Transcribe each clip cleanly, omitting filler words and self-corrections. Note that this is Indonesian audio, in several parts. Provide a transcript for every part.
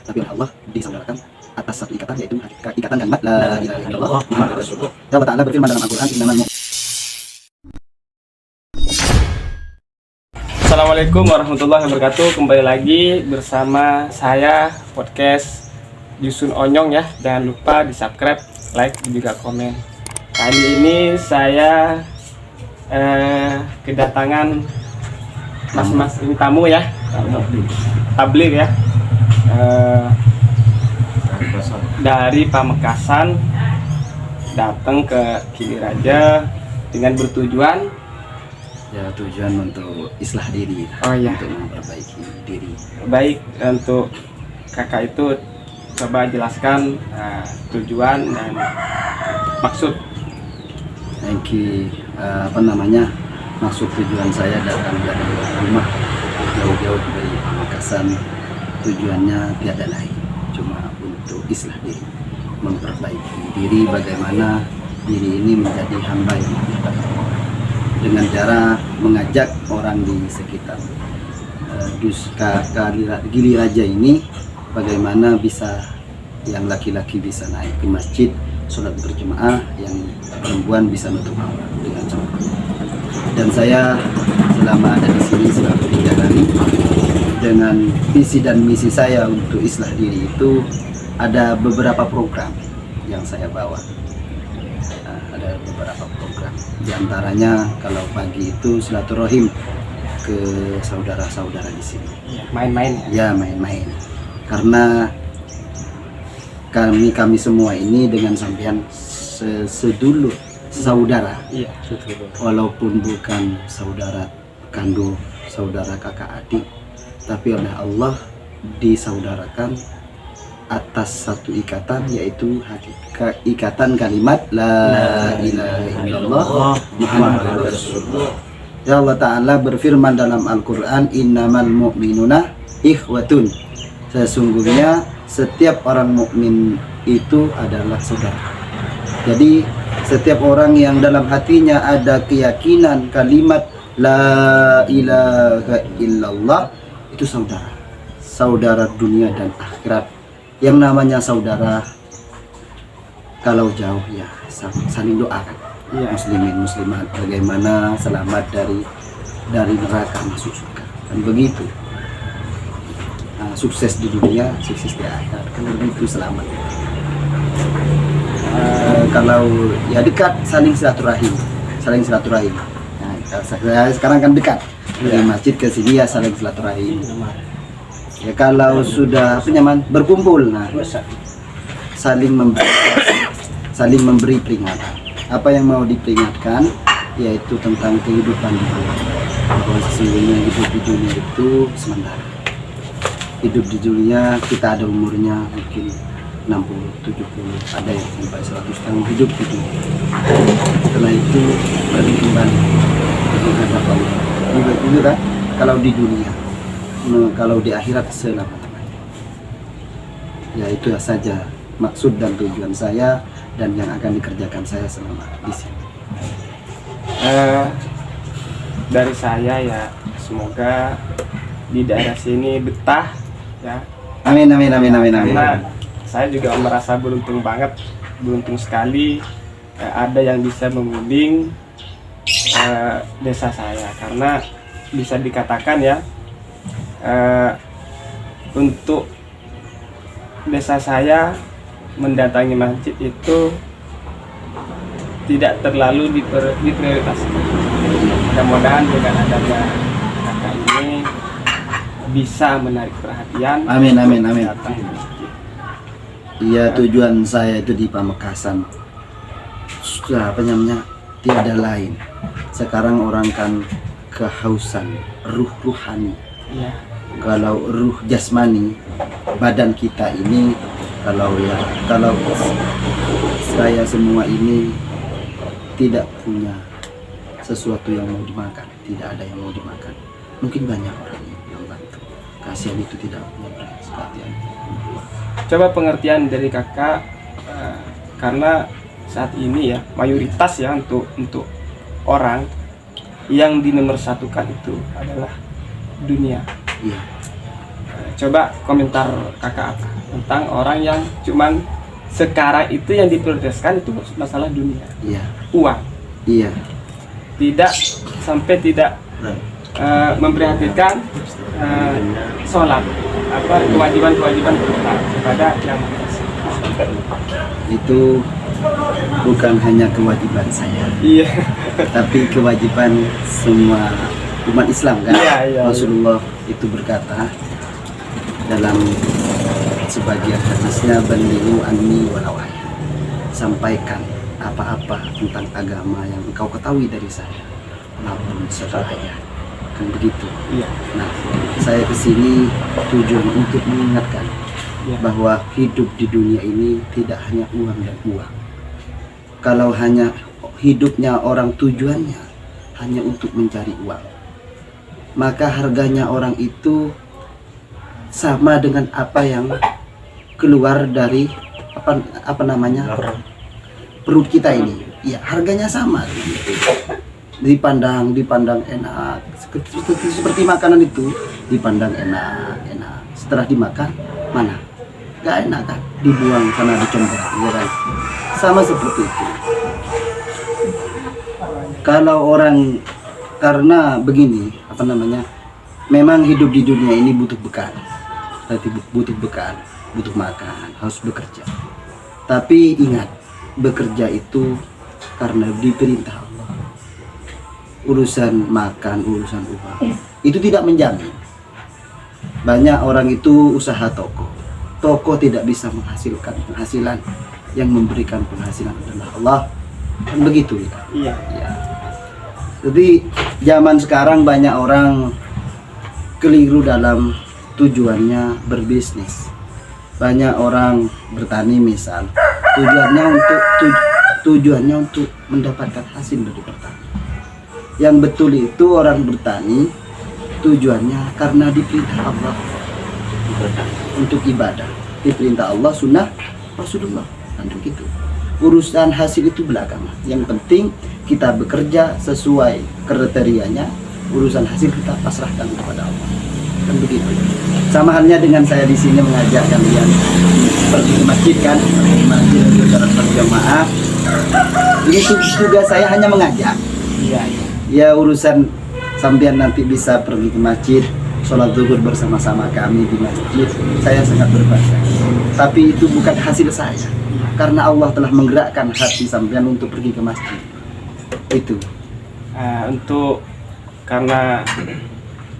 tapi oleh Allah disaudarakan atas satu ikatan, yaitu ikatan kalimat la ilaha illallah Muhammadur Rasulullah. Allah Ta'ala berfirman dalam Al-Quran, Assalamualaikum warahmatullahi wabarakatuh. Kembali lagi bersama saya podcast Dusun Onyong ya. Jangan lupa di subscribe, like, dan juga komen. Kali ini saya kedatangan mas-mas ini tamu ya, tabligh ya, dari Pamekasan datang ke Giliraja dengan bertujuan untuk islah diri, untuk memperbaiki diri. Baik, untuk kakak itu coba jelaskan tujuan dan maksud. Maksud tujuan saya datang dari rumah jauh-jauh dari Pamekasan, tujuannya tiada lain, cuma untuk islah diri, memperbaiki diri, bagaimana diri ini menjadi hamba yang dihadapan Allah, dengan cara mengajak orang di sekitar Giliraja ini, bagaimana bisa yang laki-laki bisa naik ke masjid sholat berjemaah, yang perempuan bisa nutup aurat dengan cara. Dan saya selama ada di sini selama 3 hari, dengan visi dan misi saya untuk islah diri itu ada beberapa program yang saya bawa. Ada beberapa program, di antaranya kalau pagi itu silaturahim ke saudara-saudara di sini. Main-main ya? Ya, main-main. Karena kami semua ini dengan sampean sedulur, saudara. Iya. Walaupun bukan saudara kandung, saudara kakak adik, tapi oleh Allah disaudarakan atas satu ikatan, yaitu ikatan kalimat la ilaha illallah Muhammadur Rasulullah. Ya, Allah Ta'ala berfirman dalam Al-Quran, innamal mu'minuna ikhwatun, sesungguhnya setiap orang mukmin itu adalah saudara. Jadi setiap orang yang dalam hatinya ada keyakinan kalimat la ilaha illallah itu saudara, saudara dunia dan akhirat. Yang namanya saudara kalau jauh ya saling doakan, muslimin muslimat bagaimana selamat dari neraka masuk surga, dan begitu. Sukses di dunia, sukses di akhirat, kan begitu selamat. Kalau ya dekat, saling silaturahim. Nah, sekarang kan dekat dari masjid ke sini ya saling silaturahim. Ya kalau sudah berkumpul, nah saling memberi peringatan. Apa yang mau diperingatkan yaitu tentang kehidupan di dunia, bahwa sesungguhnya hidup di dunia itu sementara. Hidup di dunia kita ada umurnya mungkin 60, 70, ada yang sampai 100 tahun hidup di dunia. Setelah itu pergi kembali menghadap Allah. Begitu kan? Kalau di dunia, kalau di akhirat selama-lamanya. Ya itu saja maksud dan tujuan saya dan yang akan dikerjakan saya selama di sini. Dari saya ya, semoga di daerah sini betah ya. Amin. Karena saya juga merasa beruntung banget, beruntung sekali ada yang bisa membimbing desa saya, karena bisa dikatakan ya, untuk desa saya mendatangi masjid itu tidak terlalu diprioritaskan. Mudah-mudahan dengan adanya kakak ini bisa menarik perhatian. Amin. Datang ke masjid. Iya, tujuan saya itu di Pamekasan sudah tiada lain. Sekarang orang kan kehausan ruh ruhani. Ya. Kalau ruh jasmani, badan kita ini, kalau saya semua ini tidak punya sesuatu yang mau dimakan, tidak ada yang mau dimakan. Mungkin banyak orang yang bantu. Kasihan itu tidak punya perhatian. Coba pengertian dari kakak, karena saat ini ya mayoritas ya untuk orang yang dinomorsatukan itu adalah dunia. Iya. Coba komentar kakak apa tentang orang yang cuman sekarang itu yang diprioritaskan itu masalah dunia, Iya. uang, Iya. tidak sampai tidak memperhatikan sholat, apa kewajiban-kewajiban kita kepada yang Maha Esa. Itu bukan hanya kewajiban saya, Iya. tapi kewajiban semua umat Islam kan. Iya. Rasulullah itu berkata dalam sebagian hadisnya, "Balighu anni walau ayat." Sampaikan apa-apa tentang agama yang engkau ketahui dari saya, walaupun satu ayat. Kan begitu. Iya. Nah, saya kesini tujuan untuk mengingatkan Iya. bahwa hidup di dunia ini tidak hanya uang dan uang. Kalau hanya hidupnya orang tujuannya hanya untuk mencari uang, maka harganya orang itu sama dengan apa yang keluar dari apa namanya perut kita ini. Ya, harganya sama. Dipandang enak, seperti makanan itu dipandang enak. Setelah dimakan, mana? Gak enak kan? Dibuang karena dicember, ya kan? Sama seperti itu. Kalau orang karena begini, memang hidup di dunia ini butuh bekal, butuh makan, harus bekerja. Tapi ingat, bekerja itu karena diperintah Allah. Urusan makan, urusan uang itu tidak menjamin. Banyak orang itu usaha toko tidak bisa menghasilkan penghasilan. Yang memberikan penghasilan adalah Allah. Kan begitu ya? Iya. Ya. Jadi zaman sekarang banyak orang keliru dalam tujuannya berbisnis. Banyak orang bertani misal, tujuannya untuk mendapatkan hasil dari pertanian. Yang betul itu orang bertani tujuannya karena diperintah Allah untuk ibadah, diperintah Allah, sunnah Rasulullah, dan begitu. Urusan hasil itu belakangan. Yang penting kita bekerja sesuai kriterianya. Urusan hasil kita pasrahkan kepada Allah. Kan begitu. Sama halnya dengan saya di sini mengajak kalian pergi ke masjid kan, pergi ke masjid secara berjamaah. Ini tugas saya hanya mengajak. Iya. Ya, urusan sampean nanti bisa pergi ke masjid, sholat zuhur bersama-sama kami di masjid, saya sangat berbangga. Tapi itu bukan hasil saya, karena Allah telah menggerakkan hati sampean untuk pergi ke masjid. Itu. Untuk karena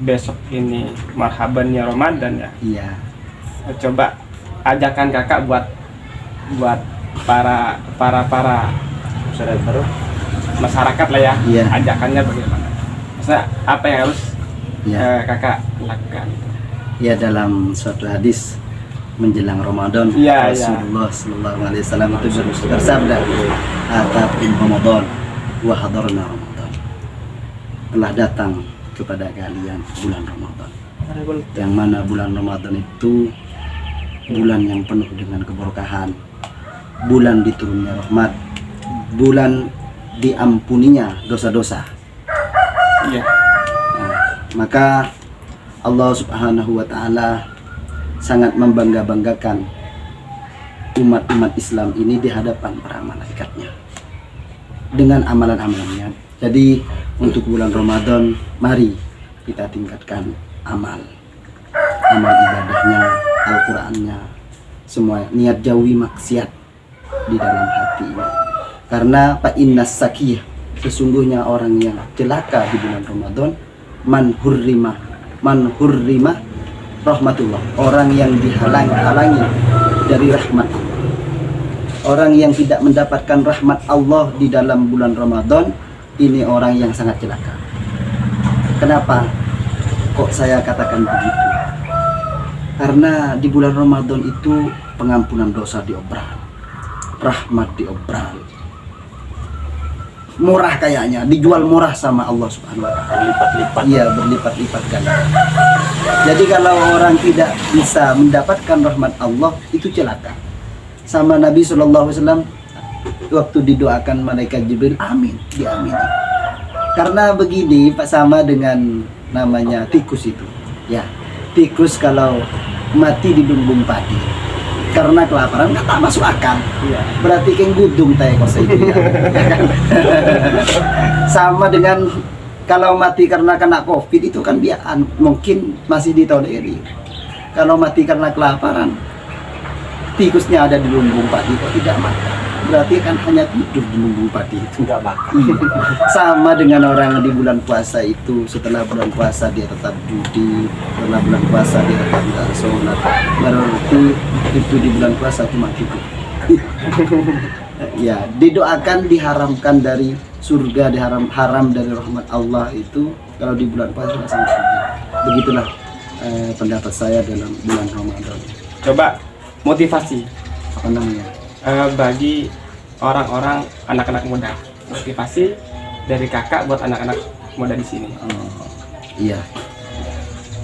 besok ini marhabannya Ramadan ya. Iya. Coba ajakan kakak buat para masyarakat lah ya. Iya. Ajakannya bagaimana? Maksudnya apa yang harus Iya. kakak lakukan? Ya, dalam suatu hadis menjelang Ramadan, Iya, Rasulullah Sallallahu Alaihi Wasallam itu bersabda, "Atakum Ramadan wa hadarna Ramadan." Telah datang kepada kalian bulan Ramadan. Yang mana bulan Ramadan itu bulan yang penuh dengan keberkahan, bulan diturunnya rahmat, bulan diampuninya dosa-dosa. Iya. Nah, maka Allah Subhanahu wa Ta'ala sangat membangga-banggakan umat Islam ini di hadapan para malaikatnya dengan amalan-amalannya. Jadi untuk bulan Ramadan, mari kita tingkatkan amal ibadahnya, Al-Qur'annya, semua, niat jauhi maksiat di dalam hati ini. Karena fa innas sakiyah, sesungguhnya orang yang celaka di bulan Ramadan, man hurrima rahmatullah, orang yang dihalangi dari rahmat Allah. Orang yang tidak mendapatkan rahmat Allah di dalam bulan Ramadan, ini orang yang sangat celaka. Kenapa kok saya katakan begitu? Karena di bulan Ramadan itu pengampunan dosa diobral, rahmat diobral, murah, kayaknya dijual murah sama Allah Subhanahu wa Ta'ala. Iya, berlipat-lipat kan. Jadi kalau orang tidak bisa mendapatkan rahmat Allah, itu celaka. Sama Nabi SAW waktu didoakan malaikat Jibril, amin, diamini. Karena begini Pak, sama dengan namanya tikus itu. Ya, tikus kalau mati di lumbung padi karena kelaparan kan tak masuk akal. Iya. Berarti kayak gudung teh kos itu ya. Ya kan? Sama dengan kalau mati karena kena covid itu kan biaan, mungkin masih ditolerir. Kalau mati karena kelaparan, tikusnya ada di lumbung padi kok tidak makan, berarti kan hanya tidur di lumbung padi itu. Nggak makan. Sama dengan orang di bulan puasa itu, setelah bulan puasa dia tetap judi, setelah bulan puasa dia tetap tidak sholat, berarti itu di bulan puasa cuma tidur. Ya, didoakan diharamkan dari surga, haram dari rahmat Allah itu kalau di bulan puasa sama surga. Begitulah pendapat saya dalam bulan Ramadan. Coba motivasi Apa namanya? bagi orang-orang anak-anak muda, motivasi dari kakak buat anak-anak muda di sini. Oh, iya.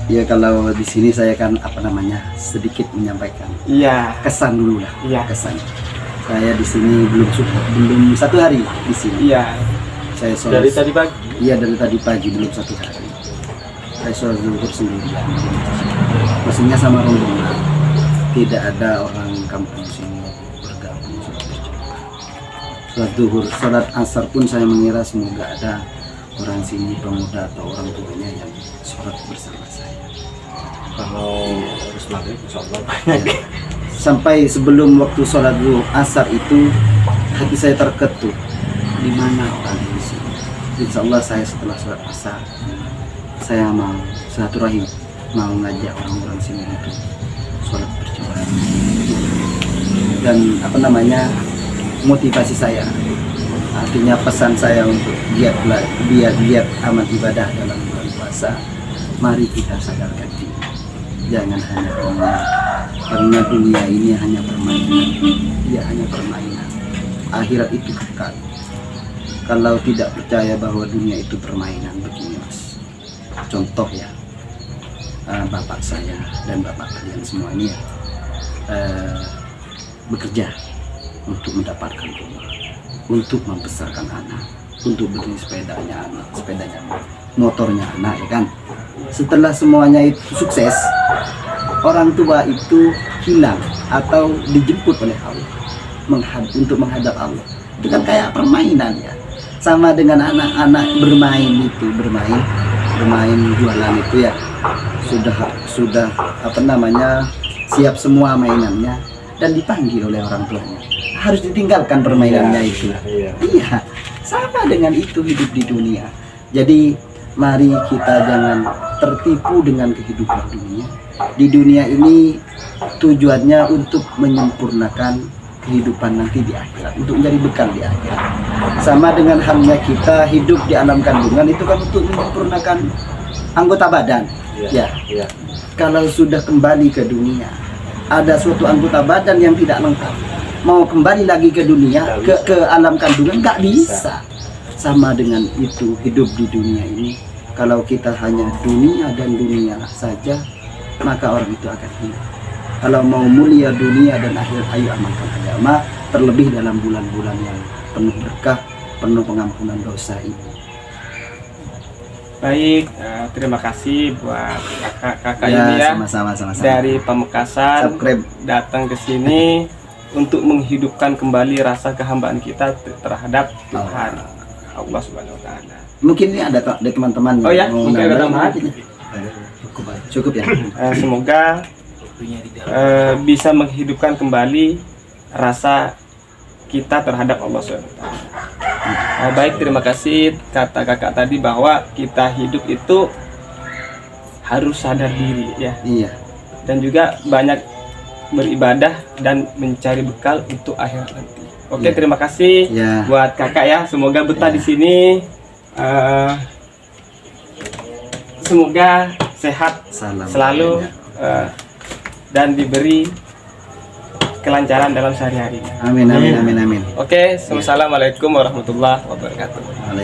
Ya kalau di sini saya kan apa namanya sedikit menyampaikan Iya. kesan dulu lah. Iya. Kesan. Saya di sini belum 1 hari di sini. Iya. Saya sholat. Dari tadi pagi. Iya, dari tadi pagi belum 1 hari. Saya sholat zuhur sendirian. Maksudnya sama rombongan. Tidak ada orang kampung sini bergabung sholat berjamaah. Sholat zuhur, sholat asar pun saya mengira semoga ada orang sini pemuda atau orang tuanya yang sholat bersama saya. Kalau harus maghrib, insya Allah banyak. Sampai sebelum waktu sholat zuhur asar itu hati saya terketuk, di mana orang di sini. Insya Allah saya setelah sholat asar saya mau silaturahim, mau ngajak orang-orang sini untuk sholat berjamaah. Dan apa namanya motivasi saya, artinya pesan saya untuk giat amal ibadah dalam bulan puasa. Mari kita sadarkan diri, jangan hanya dunia, karena dunia ini hanya permainan. Dia hanya permainan. Akhirat itu kekal. Kalau tidak percaya bahwa dunia itu permainan, begini mas, contoh ya, bapak saya dan bapak kalian semua ini ya, bekerja untuk mendapatkan rumah, untuk membesarkan anak, untuk beli sepedanya motornya anak, ya kan. Setelah semuanya itu sukses, orang tua itu hilang atau dijemput oleh Allah untuk menghadap Allah. Itu kan kayak permainan ya. Sama dengan anak-anak bermain jualan itu ya. Sudah apa namanya siap semua mainannya dan dipanggil oleh orang tuanya. Harus ditinggalkan permainannya itu. Iya, sama dengan itu hidup di dunia. Jadi mari kita jangan tertipu dengan kehidupan dunia. Di dunia ini tujuannya untuk menyempurnakan kehidupan nanti di akhirat, untuk menjadi bekal di akhirat. Sama dengan halnya kita hidup di alam kandungan itu kan untuk menyempurnakan anggota badan. Ya. Kalau sudah kembali ke dunia, ada suatu anggota badan yang tidak lengkap, mau kembali lagi ke dunia, ke alam kandungan nggak bisa. Sama dengan itu hidup di dunia ini. Kalau kita hanya dunia dan dunia saja, maka orang itu akan hilang. Kalau mau mulia dunia dan akhirat, ayo amalkan agama, terlebih dalam bulan-bulan yang penuh berkah, penuh pengampunan dosa ini. Baik, terima kasih buat kakak-kakak Ya, ini ya, sama-sama. dari Pamekasan Subscribe. datang ke sini untuk menghidupkan kembali rasa kehambaan kita terhadap Tuhan Allah Subhanahu Wa Taala. Mungkin ini ada teman-teman Oh ya, yang mau mungkin ada nambah. tambahan. Cukup ya. Semoga bisa menghidupkan kembali rasa kita terhadap Allah SWT. Baik, terima kasih kata kakak tadi bahwa kita hidup itu harus sadar diri ya, Iya. dan juga banyak beribadah dan mencari bekal untuk akhirat nanti. Oke, Iya. terima kasih Ya. buat kakak ya. Semoga betah Ya. di sini. Semoga sehat Salam. selalu dan diberi kelancaran dalam sehari-hari. Amin. Oke, assalamualaikum warahmatullahi wabarakatuh. Waalaikumsalam.